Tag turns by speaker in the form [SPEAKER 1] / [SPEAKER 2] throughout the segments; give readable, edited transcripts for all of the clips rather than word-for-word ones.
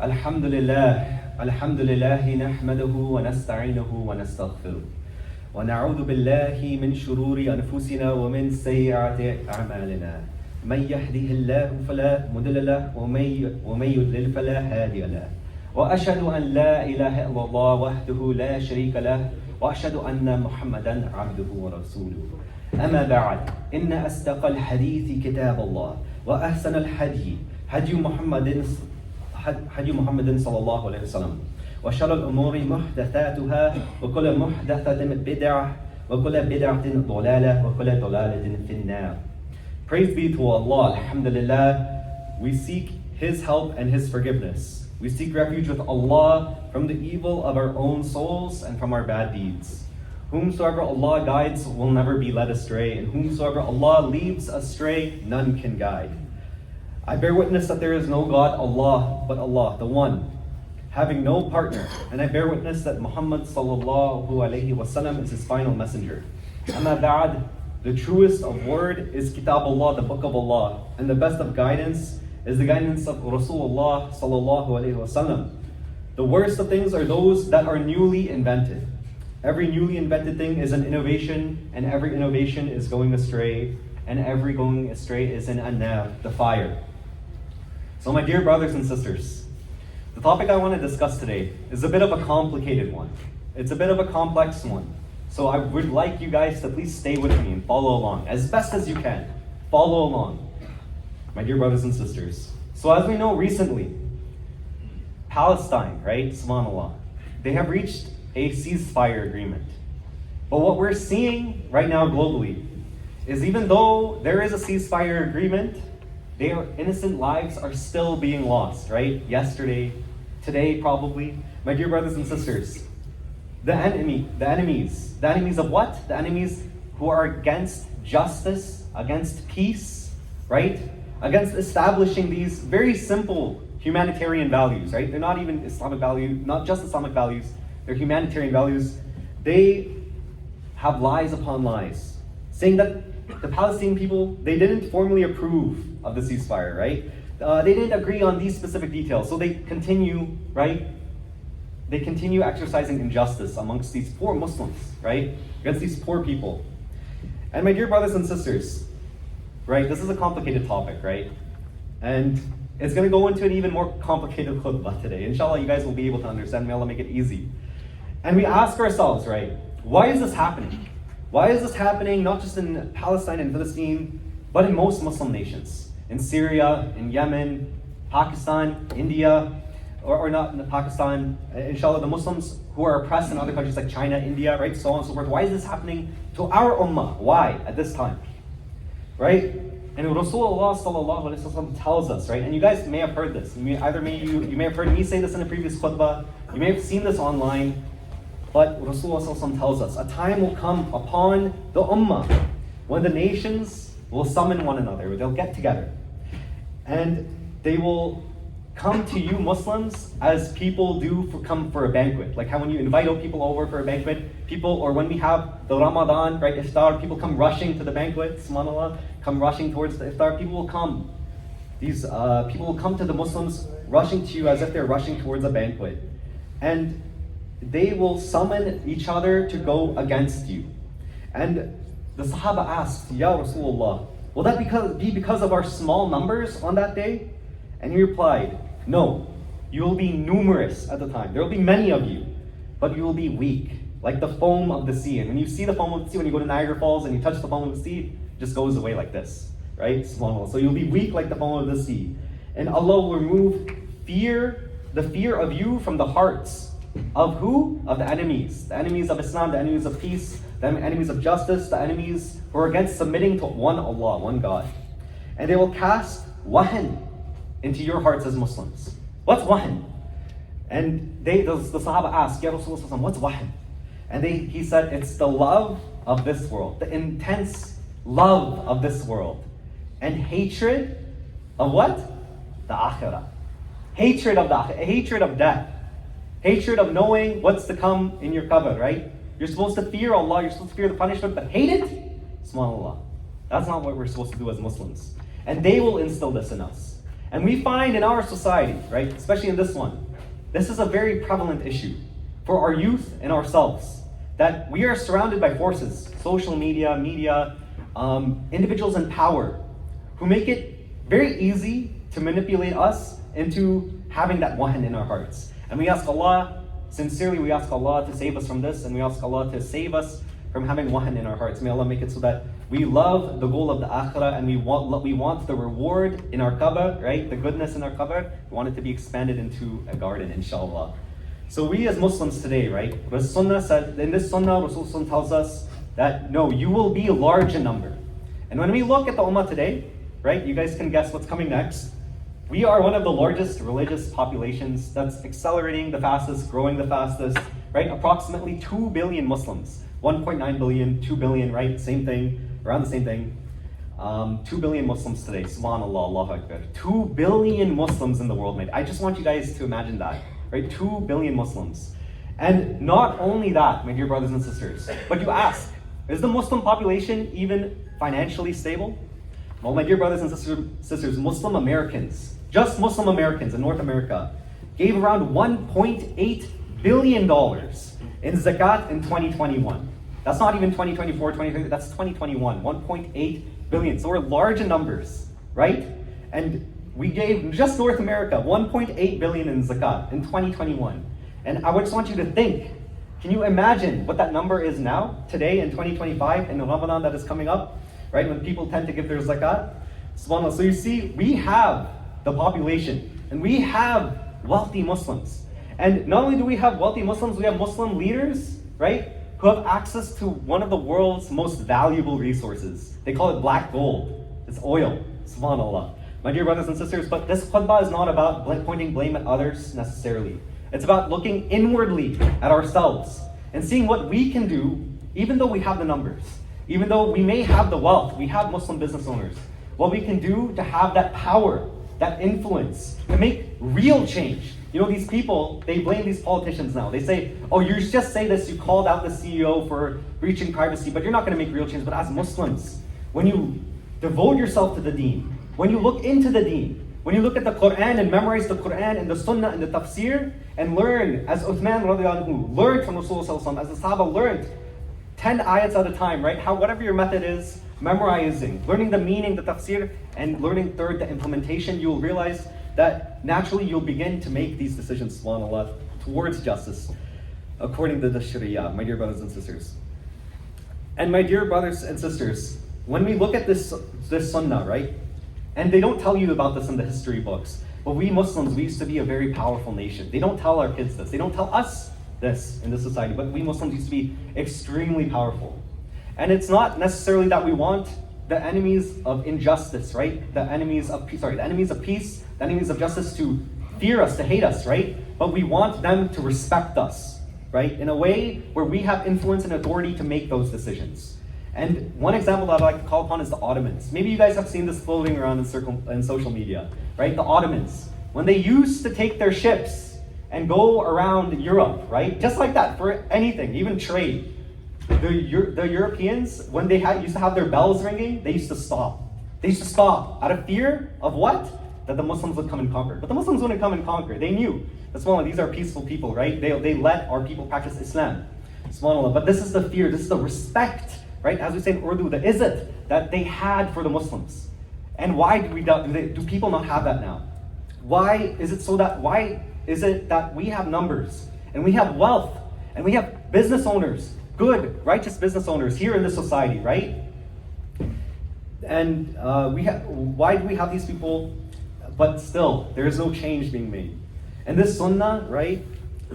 [SPEAKER 1] الحمد لله نحمده ونستعينه ونستغفره ونعوذ بالله من شرور أنفسنا ومن سيئات أعمالنا من يهده الله فلا مضل له ومن يضلل فلا هادي له وأشهد أن لا إله إلا الله وحده لا شريك له وأشهد أن محمدا عبده ورسوله أما بعد إن أصدق الحديث كتاب الله وأحسن الهدي هدي محمد صلى الله عليه وسلم وشر الأمور محدثاتها وكل محدثة بدعة وكل بدعة ضلالة وكل ضلالة في النار. Praise be to Allah, alhamdulillah. We seek His help and His forgiveness. We seek refuge with Allah from the evil of our own souls and from our bad deeds. Whomsoever Allah guides will never be led astray, and whomsoever Allah leaves astray, none can guide. I bear witness that there is no God, Allah, but Allah, the One, having no partner. And I bear witness that Muhammad sallallahu alayhi wasallam is His final messenger. Amma ba'd, the truest of word is Kitab Allah, the Book of Allah. And the best of guidance is the guidance of Rasulullah sallallahu alayhi wasallam. The worst of things are those that are newly invented. Every newly invented thing is an innovation, and every innovation is going astray, and every going astray is in an-nar, the fire. So my dear brothers and sisters, the topic I want to discuss today is a bit of a complicated one. It's a bit of a complex one. So I would like you guys to please stay with me and follow along as best as you can. Follow along, my dear brothers and sisters. So as we know recently, Palestine, right, subhanAllah, they have reached a ceasefire agreement. But what we're seeing right now globally is even though there is a ceasefire agreement, their innocent lives are still being lost, right? Yesterday, today probably. My dear brothers and sisters, the enemies of what? The enemies who are against justice, against peace, right? Against establishing these very simple humanitarian values, right? They're not even Islamic values, not just Islamic values, they're humanitarian values. They have lies upon lies, saying that the Palestinian people, they didn't formally approve of the ceasefire, right? They didn't agree on these specific details, so they continue, right? They continue exercising injustice amongst these poor Muslims, right? Against these poor people. And my dear brothers and sisters, right, this is a complicated topic, right? And it's going to go into an even more complicated khutbah today. Inshallah, you guys will be able to understand. May Allah make it easy. And we ask ourselves, right, why is this happening? Why is this happening not just in Palestine and Palestine, but in most Muslim nations? In Syria, in Yemen, Pakistan, India, or not in Pakistan, inshallah, the Muslims who are oppressed in other countries like China, India, right, so on and so forth. Why is this happening to our ummah? Why at this time? Right? And Rasulullah sallallahu alaihi wasallam tells us, right, and you guys may have heard this. You may have heard me say this in a previous khutbah. You may have seen this online. But Rasulullah sallallahu alaihi wasallam tells us, a time will come upon the ummah when the nations will summon one another. They'll get together. And they will come to you Muslims as people do come for a banquet. Like how when you invite people over for a banquet, or when we have the Ramadan, right, iftar, people come rushing to the banquet, subhanAllah, come rushing towards the iftar. People will come. These people will come to the Muslims rushing to you as if they're rushing towards a banquet. And they will summon each other to go against you. And the Sahaba asked, Ya Rasulullah, will that be because of our small numbers on that day? And he replied, no, you will be numerous at the time. There will be many of you, but you will be weak, like the foam of the sea. And when you see the foam of the sea, when you go to Niagara Falls and you touch the foam of the sea, it just goes away like this, right? So you'll be weak like the foam of the sea. And Allah will remove the fear of you from the hearts. Of who? Of the enemies of Islam, the enemies of peace, the enemies of justice, the enemies who are against submitting to one Allah, one God. And they will cast wahan into your hearts as Muslims. What's wahan? And the Sahaba asked, Ya Rasulullah, what's wahan? And he said, it's the love of this world, the intense love of this world, and hatred of what? The akhirah. Hatred of the akhirah, hatred of death. Hatred of knowing what's to come in your qabr, right? You're supposed to fear Allah, you're supposed to fear the punishment, but hate it? SubhanAllah. That's not what we're supposed to do as Muslims. And they will instill this in us. And we find in our society, right, especially in this one, this is a very prevalent issue for our youth and ourselves, that we are surrounded by forces, social media, individuals in power, who make it very easy to manipulate us into having that wahan in our hearts. And we ask Allah, sincerely we ask Allah to save us from this, and we ask Allah to save us from having wahan in our hearts. May Allah make it so that we love the goal of the akhirah, and we want the reward in our qabr, right? The goodness in our qabr, we want it to be expanded into a garden, inshallah. So we as Muslims today, right? Sunnah said, in this sunnah, Rasul tells us that no, you will be large in number. And when we look at the ummah today, right, you guys can guess what's coming next. We are one of the largest religious populations that's accelerating the fastest, growing the fastest, right? Approximately 2 billion Muslims. 1.9 billion, 2 billion, right? Same thing, around the same thing. 2 billion Muslims today, subhanAllah, Allahu Akbar. 2 billion Muslims in the world, mate. I just want you guys to imagine that, right? 2 billion Muslims. And not only that, my dear brothers and sisters, but you ask, is the Muslim population even financially stable? Well, my dear brothers and sisters, Muslim Americans, just Muslim Americans in North America, gave around $1.8 billion in zakat in 2021. That's not even 2024, 2030, that's 2021, 1.8 billion. So we're large in numbers, right? And we gave just North America 1.8 billion in zakat in 2021. And I just want you to think, can you imagine what that number is now, today in 2025, in the Ramadan that is coming up, right? When people tend to give their zakat. SubhanAllah. So you see, we have the population, and we have wealthy Muslims. And not only do we have wealthy Muslims, we have Muslim leaders, right? Who have access to one of the world's most valuable resources. They call it black gold. It's oil. SubhanAllah. My dear brothers and sisters, but this khutbah is not about pointing blame at others necessarily. It's about looking inwardly at ourselves and seeing what we can do, even though we have the numbers, even though we may have the wealth, we have Muslim business owners, what we can do to have that power, that influence, to make real change. You know, these people, they blame these politicians now. They say, oh, you just say this, you called out the CEO for breaching privacy, but you're not going to make real change. But as Muslims, when you devote yourself to the deen, when you look into the deen, when you look at the Quran and memorize the Quran and the Sunnah and the Tafsir, and learn, as Uthman radiallahu anhu learned from Rasulullah, as the Sahaba learned 10 ayats at a time, right? Whatever your method is, memorizing, learning the meaning, the Tafsir, and learning third, the implementation, you will realize that naturally you'll begin to make these decisions, subhanAllah, towards justice, according to the Sharia, my dear brothers and sisters. And my dear brothers and sisters, when we look at this Sunnah, right? And they don't tell you about this in the history books, but we Muslims, we used to be a very powerful nation. They don't tell our kids this. They don't tell us this in this society, but we Muslims used to be extremely powerful. And it's not necessarily that we want the enemies of injustice, right? The enemies of peace, the enemies of justice to fear us, to hate us, right? But we want them to respect us, right? In a way where we have influence and authority to make those decisions. And one example that I'd like to call upon is the Ottomans. Maybe you guys have seen this floating around in social media, right? The Ottomans, when they used to take their ships and go around Europe, right? Just like that, for anything, even trade. The Europeans, when they used to have their bells ringing, they used to stop. They used to stop out of fear of what? That the Muslims would come and conquer. But the Muslims wouldn't come and conquer. They knew. SubhanAllah, these are peaceful people, right? They let our people practice Islam. SubhanAllah. But this is the fear, this is the respect, right? As we say in Urdu, the izzat that they had for the Muslims. And why do people not have that now? Why is it that we have numbers, and we have wealth, and we have business owners, good, righteous business owners here in this society, right? And why do we have these people, but still, there is no change being made? And this sunnah, right?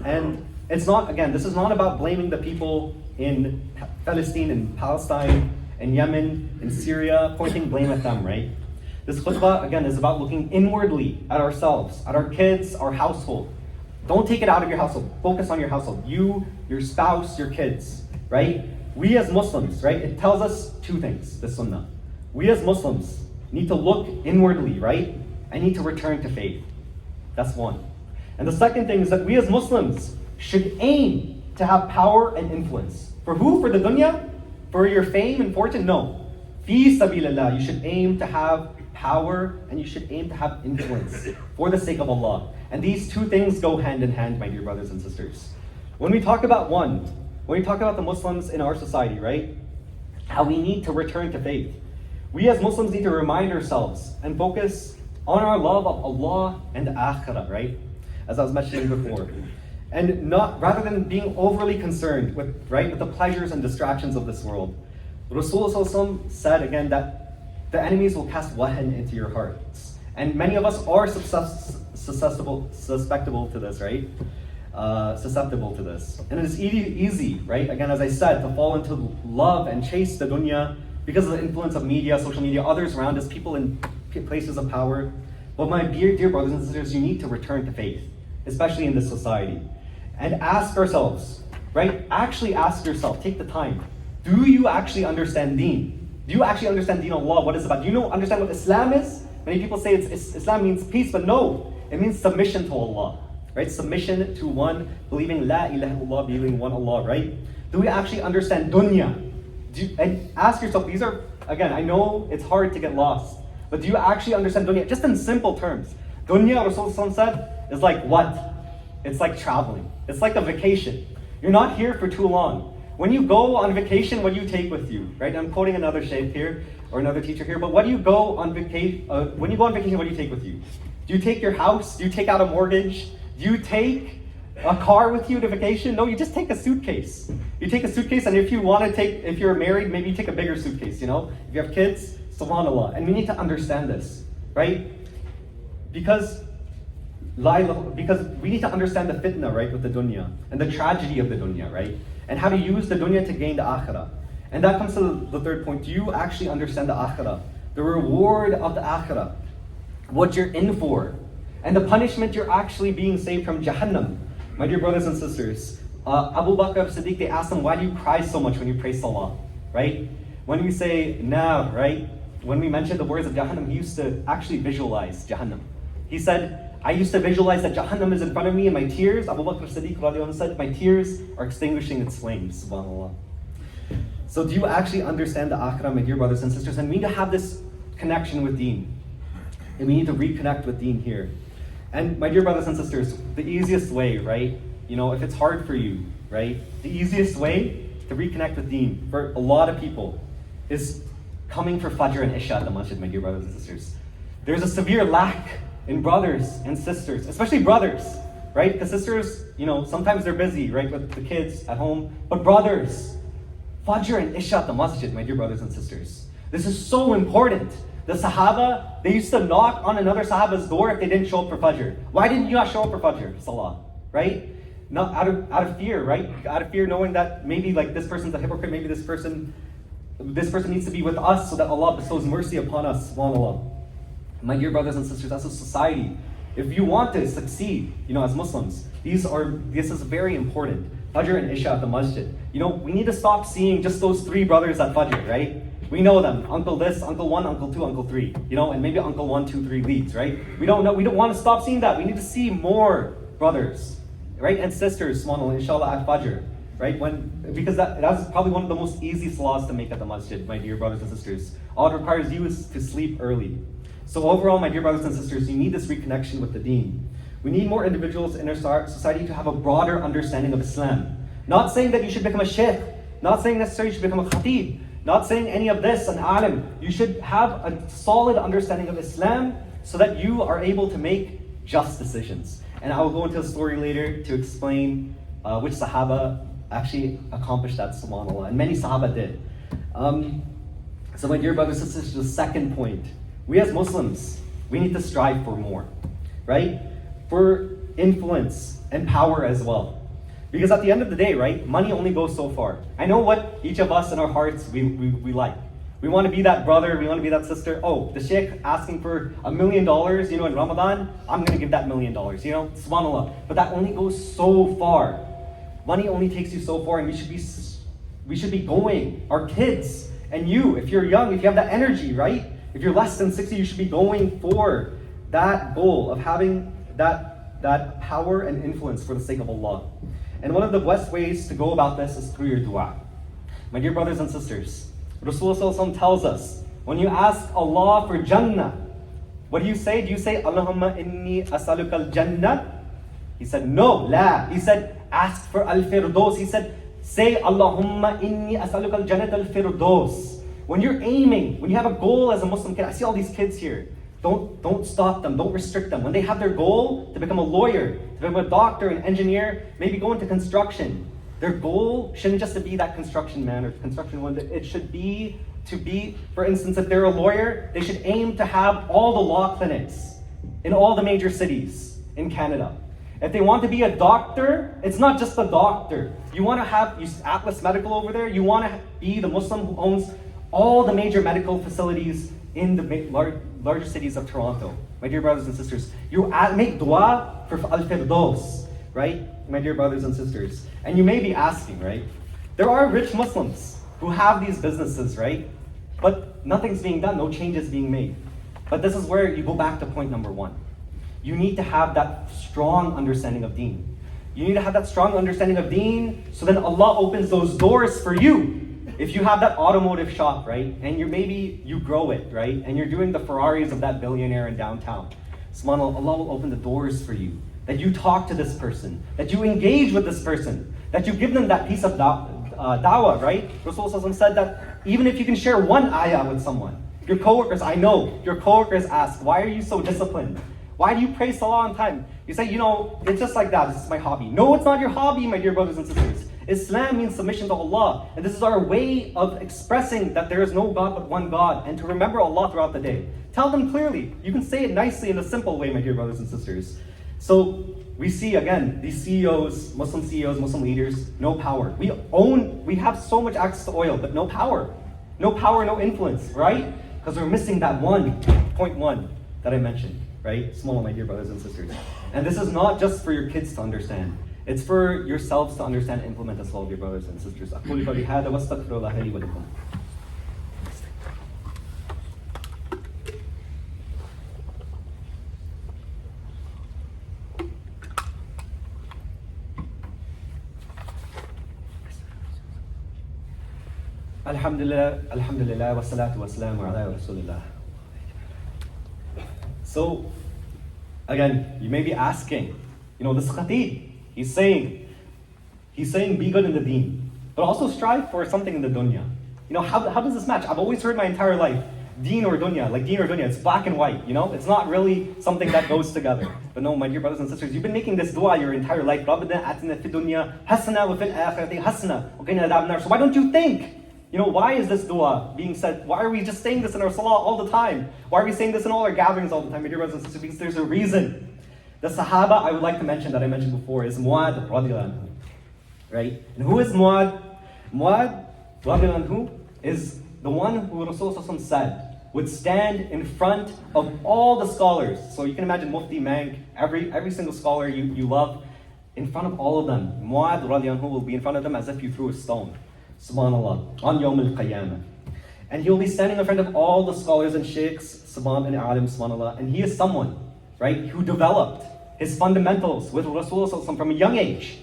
[SPEAKER 1] And it's not, again, this is not about blaming the people in Palestine and Palestine and Yemen and Syria, pointing blame at them, right? This khutbah, again, is about looking inwardly at ourselves, at our kids, our household. Don't take it out of your household. Focus on your household. You, your spouse, your kids, right? We as Muslims, right? It tells us two things, the sunnah. We as Muslims need to look inwardly, right? I need to return to faith. That's one. And the second thing is that we as Muslims should aim to have power and influence. For who? For the dunya? For your fame and fortune? No. Fi sabilillah. You should aim to have power, and you should aim to have influence for the sake of Allah. And these two things go hand in hand, my dear brothers and sisters. When we talk about the Muslims in our society, right? How we need to return to faith. We as Muslims need to remind ourselves and focus on our love of Allah and the Akhirah, right? As I was mentioning before. And rather than being overly concerned with the pleasures and distractions of this world. Rasulullah said again that the enemies will cast wahan into your hearts. And many of us are susceptible to this, right? Susceptible to this. And it is easy, right? Again, as I said, to fall into love and chase the dunya because of the influence of media, social media, others around us, people in places of power. But my dear brothers and sisters, you need to return to faith, especially in this society. And ask ourselves, right? Actually ask yourself, take the time. Do you actually understand deen? Do you actually understand deen of Allah, what it's about? Do you understand what Islam is? Many people say Islam means peace, but no, it means submission to Allah, right? Submission to one, believing La ilaha illallah, believing one Allah, right? Do we actually understand dunya? And ask yourself, these are, again, I know it's hard to get lost, but do you actually understand dunya? Just in simple terms. Dunya, Rasulullah said, is like what? It's like traveling. It's like a vacation. You're not here for too long. When you go on vacation, what do you take with you? Right? I'm quoting another shaykh here, or another teacher here, but when you go on vacation, what do you take with you? Do you take your house? Do you take out a mortgage? Do you take a car with you to vacation? No, you just take a suitcase. You take a suitcase, and if you're married, maybe you take a bigger suitcase, If you have kids, subhanAllah. And we need to understand this, right? Because we need to understand the fitna, right, with the dunya, and the tragedy of the dunya, right? And how to use the dunya to gain the akhirah. And that comes to the third point. Do you actually understand the akhirah? The reward of the akhirah. What you're in for. And the punishment you're actually being saved from Jahannam. My dear brothers and sisters, Abu Bakr Siddiq, they asked him, why do you cry so much when you pray salah? Right? When we say now, right? When we mention the words of Jahannam, he used to actually visualize Jahannam. He said, I used to visualize that Jahannam is in front of me and my tears, Abu Bakr Siddiq radiallahu anhu said, my tears are extinguishing its flames, subhanAllah. So do you actually understand the akhirah, my dear brothers and sisters? And we need to have this connection with deen. And we need to reconnect with deen here. And my dear brothers and sisters, the easiest way, right? If it's hard for you, right? The easiest way to reconnect with deen for a lot of people is coming for Fajr and Isha at the masjid, my dear brothers and sisters. There's a severe lack in brothers and sisters, especially brothers, right? Because sisters, sometimes they're busy, right, with the kids at home. But brothers, Fajr and Isha at the masjid, my dear brothers and sisters. This is so important. The Sahaba, they used to knock on another Sahaba's door if they didn't show up for Fajr. Why didn't you not show up for Fajr, Salah, right? Not out of fear, right? Out of fear, knowing that maybe this person's a hypocrite, maybe this person needs to be with us so that Allah bestows mercy upon us, subhanAllah. My dear brothers and sisters, as a society, if you want to succeed, as Muslims, this is very important. Fajr and Isha at the masjid. We need to stop seeing just those three brothers at Fajr, right? We know them. Uncle this, Uncle 1, Uncle 2, Uncle 3. And maybe Uncle 1, 2, 3 leads, right? We don't want to stop seeing that. We need to see more brothers, right? And sisters, subhanAllah, inshallah, at Fajr, right? Because that's probably one of the most easy salahs to make at the masjid, my dear brothers and sisters. All it requires you is to sleep early. So overall, my dear brothers and sisters, you need this reconnection with the deen. We need more individuals in our society to have a broader understanding of Islam. Not saying that you should become a sheikh, not saying necessarily you should become a khatib, not saying any of this, an alim. You should have a solid understanding of Islam so that you are able to make just decisions. And I will go into a story later to explain which Sahaba actually accomplished that, subhanAllah. And many Sahaba did. So my dear brothers and sisters, the second point. We as Muslims, we need to strive for more, right? For influence and power as well. Because at the end of the day, right, money only goes so far. I know what each of us in our hearts we like. We want to be that brother, we want to be that sister. Oh, the sheikh asking for $1 million, in Ramadan, I'm going to give that $1 million, subhanAllah. But that only goes so far. Money only takes you so far, and we should be going. Our kids and you, if you're young, if you have that energy, right? If you're less than 60, you should be going for that goal of having that power and influence for the sake of Allah. And one of the best ways to go about this is through your dua. My dear brothers and sisters, Rasulullah tells us, when you ask Allah for Jannah, What do you say? Do you say, Allahumma inni as'aluka al-jannah? He said, no, la. He said, ask for al-firdos. He said, say, Allahumma inni as'aluka al-jannat al-firdos. When you're aiming, when you have a goal as a Muslim kid, I see all these kids here. Don't stop them, don't restrict them. When they have their goal to become a lawyer, to become a doctor, an engineer, maybe go into construction, their goal shouldn't just be that construction man or construction one. It should be to be, for instance, if they're a lawyer, they should aim to have all the law clinics in all the major cities in Canada. If they want to be a doctor, it's not just a doctor. You want to have Atlas Medical over there, you want to be the Muslim who owns all the major medical facilities in the larger cities of Toronto. My dear brothers and sisters, you make dua for al-firdos, right? My dear brothers and sisters. And you may be asking, right? There are rich Muslims who have these businesses, right? But nothing's being done, no changes being made. But this is where you go back to point number one. You need to have that strong understanding of deen. You need to have that strong understanding of deen, so then Allah opens those doors for you. If you have that automotive shop, right, and maybe you grow it, right, and you're doing the Ferraris of that billionaire in downtown, subhanAllah, Allah will open the doors for you. That you talk to this person, that you engage with this person, that you give them that piece of dawah, right? Rasulullah said that even if you can share one ayah with someone, your coworkers, I know, your coworkers ask, why are you so disciplined? Why do you pray salah on time? You say, it's just like that, this is my hobby. No, it's not your hobby, my dear brothers and sisters. Islam means submission to Allah. And this is our way of expressing that there is no God but one God, and to remember Allah throughout the day. Tell them clearly. You can say it nicely in a simple way, my dear brothers and sisters. So we see, again, these CEOs, Muslim leaders, no power. We have so much access to oil, but no power. No power, no influence, right? Because we're missing that point one that I mentioned, right? Small, my dear brothers and sisters. And this is not just for your kids to understand. It's for yourselves to understand and implement as well, dear brothers and sisters. أقول قولي هذا واستغفر الله لي ولكم. Alhamdulillah, wassalatu wassalamu ala rasulillah. So, again, you may be asking, this khatib, he's saying, be good in the deen, but also strive for something in the dunya. How does this match? I've always heard my entire life, deen or dunya, it's black and white, It's not really something that goes together. But no, my dear brothers and sisters, you've been making this dua your entire life. So why don't you think? Why is this dua being said? Why are we just saying this in our salah all the time? Why are we saying this in all our gatherings all the time, my dear brothers and sisters? Because there's a reason. The Sahaba I would like to mention, that I mentioned before, is Mu'adh radiallahu anhu. Right? And who is Mu'adh? Mu'adh radiallahu anhu is the one who Rasulullah said would stand in front of all the scholars. So you can imagine Mufti, Mank, every single scholar you love, in front of all of them. Mu'adh radiallahu anhu will be in front of them as if you threw a stone. Subhanallah, on Yawm al-Qiyamah. And he'll be standing in front of all the scholars and sheikhs, Subhan and Alim, subhanallah. And he is someone, right, who developed his fundamentals with Rasulullah from a young age.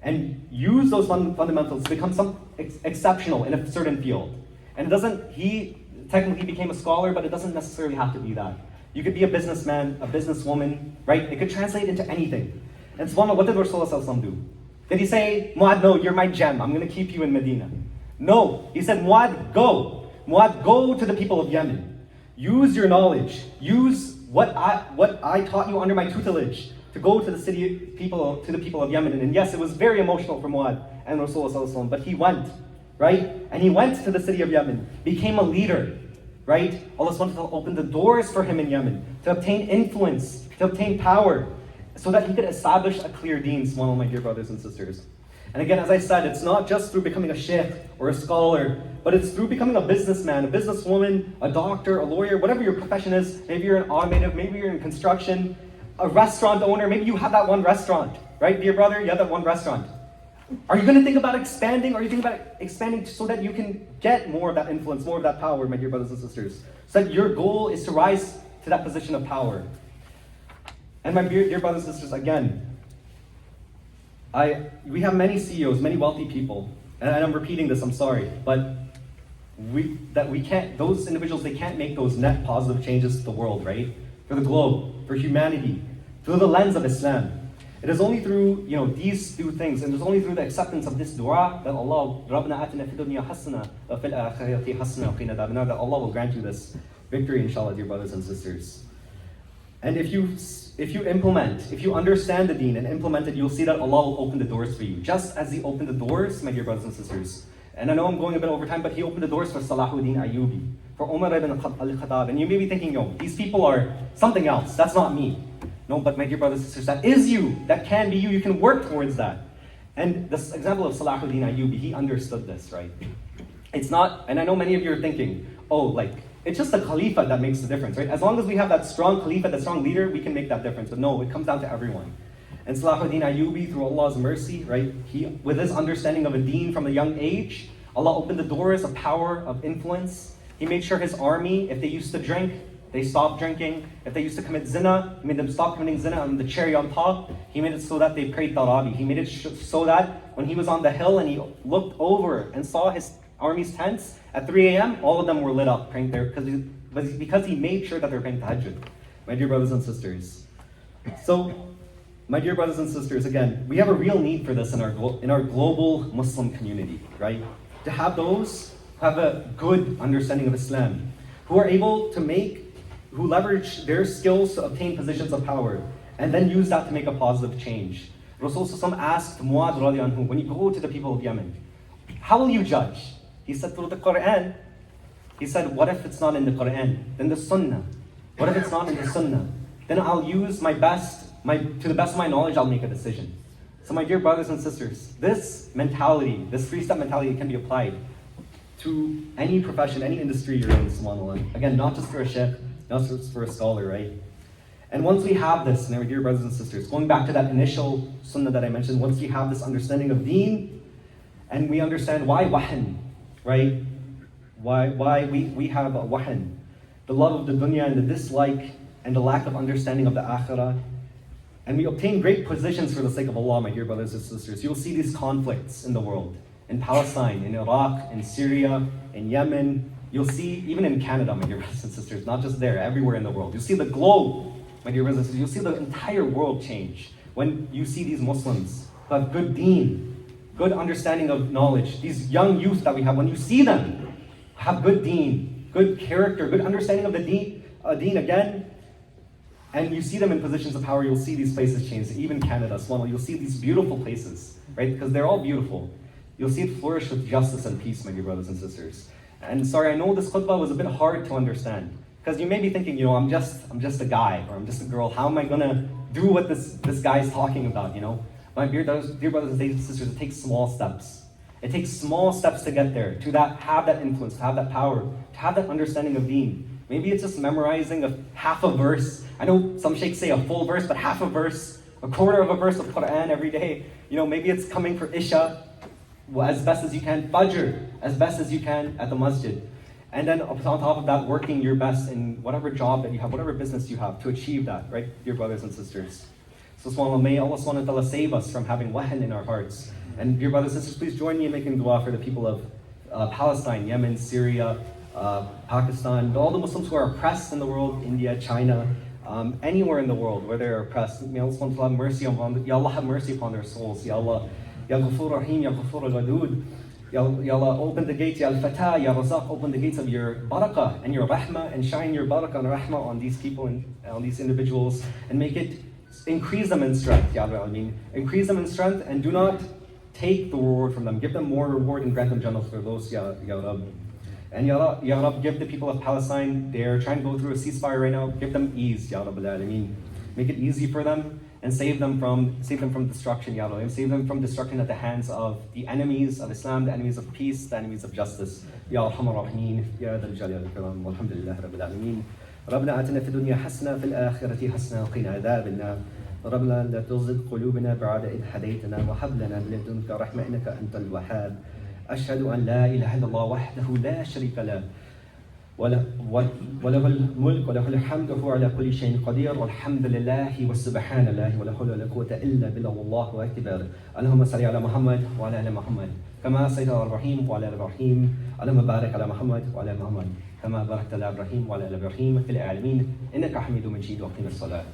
[SPEAKER 1] And use those fundamentals to become exceptional in a certain field. And he technically became a scholar, but it doesn't necessarily have to be that. You could be a businessman, a businesswoman, right? It could translate into anything. And subhanAllah, what did Rasulullah do? Did he say, Mu'adh, no, you're my gem, I'm going to keep you in Medina? No. He said, Mu'adh, go. Mu'adh, go to the people of Yemen. Use your knowledge. Use what I taught you under my tutelage to go to the people of Yemen. And yes, it was very emotional for Mu'adh and Rasulullah, but he went, right? And he went to the city of Yemen, became a leader, right? Allah subhanahu wa ta'ala opened the doors for him in Yemen to obtain influence, to obtain power, so that he could establish a clear deen, subhanAllah, my dear brothers and sisters. And again, as I said, it's not just through becoming a sheikh or a scholar, but it's through becoming a businessman, a businesswoman, a doctor, a lawyer, whatever your profession is. Maybe you're in automotive, maybe you're in construction, a restaurant owner, maybe you have that one restaurant, right? Dear brother, you have that one restaurant. Are you going to think about expanding? Or are you thinking about expanding so that you can get more of that influence, more of that power, my dear brothers and sisters? So that your goal is to rise to that position of power. And my dear brothers and sisters, again, we have many CEOs, many wealthy people, and I'm repeating this, I'm sorry, but those individuals, they can't make those net positive changes to the world, right? For the globe, for humanity, through the lens of Islam. It is only through, these two things, and it's only through the acceptance of this dua that Allah, رَبَّنَا آتِنَا فِي الدُّنْيَا حَسَنَةً وَفِي الْآخِرَةِ حَسَنَةً وَقِنَا عَذَابَ النَّارِ, that Allah will grant you this victory, inshallah, dear brothers and sisters. And if you understand the deen and implement it, you'll see that Allah will open the doors for you. Just as He opened the doors, my dear brothers and sisters. And I know I'm going a bit over time, but He opened the doors for Salahuddin Ayyubi, for Umar ibn al-Khattab. And you may be thinking, these people are something else. That's not me. No, but my dear brothers and sisters, that is you. That can be you. You can work towards that. And this example of Salahuddin Ayyubi, he understood this, right? It's not, and I know many of you are thinking, it's just the Khalifa that makes the difference, right? As long as we have that strong Khalifa, that strong leader, we can make that difference. But no, it comes down to everyone. And Salahuddin Ayyubi, through Allah's mercy, right? He, with his understanding of a deen from a young age, Allah opened the doors of power, of influence. He made sure his army, if they used to drink, they stopped drinking. If they used to commit zina, He made them stop committing zina. On the cherry on top, He made it so that they prayed Tarabi. He made it so that when he was on the hill and he looked over and saw his army's tents at 3 a.m., all of them were lit up praying there because he made sure that they were praying tahajjud. My dear brothers and sisters. So, my dear brothers and sisters, again, we have a real need for this in our global Muslim community, right? To have those who have a good understanding of Islam, who are able to who leverage their skills to obtain positions of power, and then use that to make a positive change. Rasul asked Muad radiallahu anhu, when you go to the people of Yemen, how will you judge? He said, through the Quran. He said, what if it's not in the Quran? Then the Sunnah. What if it's not in the Sunnah? Then I'll use my best, to the best of my knowledge, I'll make a decision. So my dear brothers and sisters, this mentality, this three-step mentality can be applied to any profession, any industry you're in, subhanAllah. Again, not just for a sheikh, not just for a scholar, right? And once we have this, my dear brothers and sisters, going back to that initial sunnah that I mentioned, once we have this understanding of deen, and we understand why wahan, right? Why we have a wahan, the love of the dunya and the dislike and the lack of understanding of the akhirah, and we obtain great positions for the sake of Allah, my dear brothers and sisters. You'll see these conflicts in the world, in Palestine, in Iraq, in Syria, in Yemen. You'll see, even in Canada, my dear brothers and sisters, not just there, everywhere in the world. You'll see the globe, my dear brothers and sisters. You'll see the entire world change when you see these Muslims who have good deen, good understanding of knowledge. These young youth that we have, when you see them have good deen, good character, good understanding of the deen again, and you see them in positions of power, you'll see these places change. Even Canada, Swan, you'll see these beautiful places, right? Because they're all beautiful. You'll see it flourish with justice and peace, my dear brothers and sisters. And sorry, I know this khutbah was a bit hard to understand. Because you may be thinking, I'm just a guy, or I'm just a girl. How am I gonna do what this guy is talking about, My dear brothers and sisters, it takes small steps. It takes small steps to get there, to have that influence, to have that power, to have that understanding of deen. Maybe it's just memorizing half a verse. I know some sheikhs say a full verse, but half a verse, a quarter of a verse of Quran every day. Maybe it's coming for Isha, as best as you can, Fajr, as best as you can at the masjid. And then on top of that, working your best in whatever job that you have, whatever business you have, to achieve that, right, dear brothers and sisters. So subhanAllah, may Allah subhanahu wa ta'ala save us from having wahan in our hearts. And dear brothers and sisters, please join me in making dua for the people of Palestine, Yemen, Syria, Pakistan, all the Muslims who are oppressed in the world, India, China, anywhere in the world where they're oppressed. May Allah subhanahu wa ta'ala have mercy upon them. Ya Allah, have mercy upon their souls. Ya Allah, Ya Ghafur Rahim, Ya Ghafur Al-Wadud. Ya Allah, open the gates, Ya Al-Fatah, Ya Razaq, open the gates of your barakah and your rahmah, and shine your barakah and rahmah on these people and on these individuals, and make it, increase them in strength, Ya Rabbi Alameen. Increase them in strength, and do not take the reward from them. Give them more reward and grant them Jannah for those, Ya Rabbi. And Ya Rabbi, give the people of Palestine, they're trying to go through a ceasefire right now, give them ease, Ya Rabbi Alameen. Make it easy for them, and save them from destruction, Ya Rabbi. Save them from destruction at the hands of the enemies of Islam, the enemies of peace, the enemies of justice. Ya Arhamar Rahimeen, Ya Dhal Jalali wal Ikram, walhamdulillahi Rabbil Alameen. ربنا آتنا في الدنيا حسنة في الآخرة حسنة وقنا عذاب النار. ربنا لا تزغ قلوبنا بعد إذ هديتنا وهب لنا من لدنك رحمة إنك أنت الوهاب. أشهد أن لا إله إلا الله وحده لا شريك له وله الملك وله الحمد وهو على كل شيء قدير والحمد لله وسبحان الله ولا حول ولا قوة إلا بالله والله أكبر. اللهم صل على محمد وعلى آل محمد كما صليت على إبراهيم وعلى آل إبراهيم. اللهم بارك على محمد وعلى آل محمد كما باركت على إبراهيم وعلى آل إبراهيم في العالمين إنك حميد مجيد. وأقم الصلاة.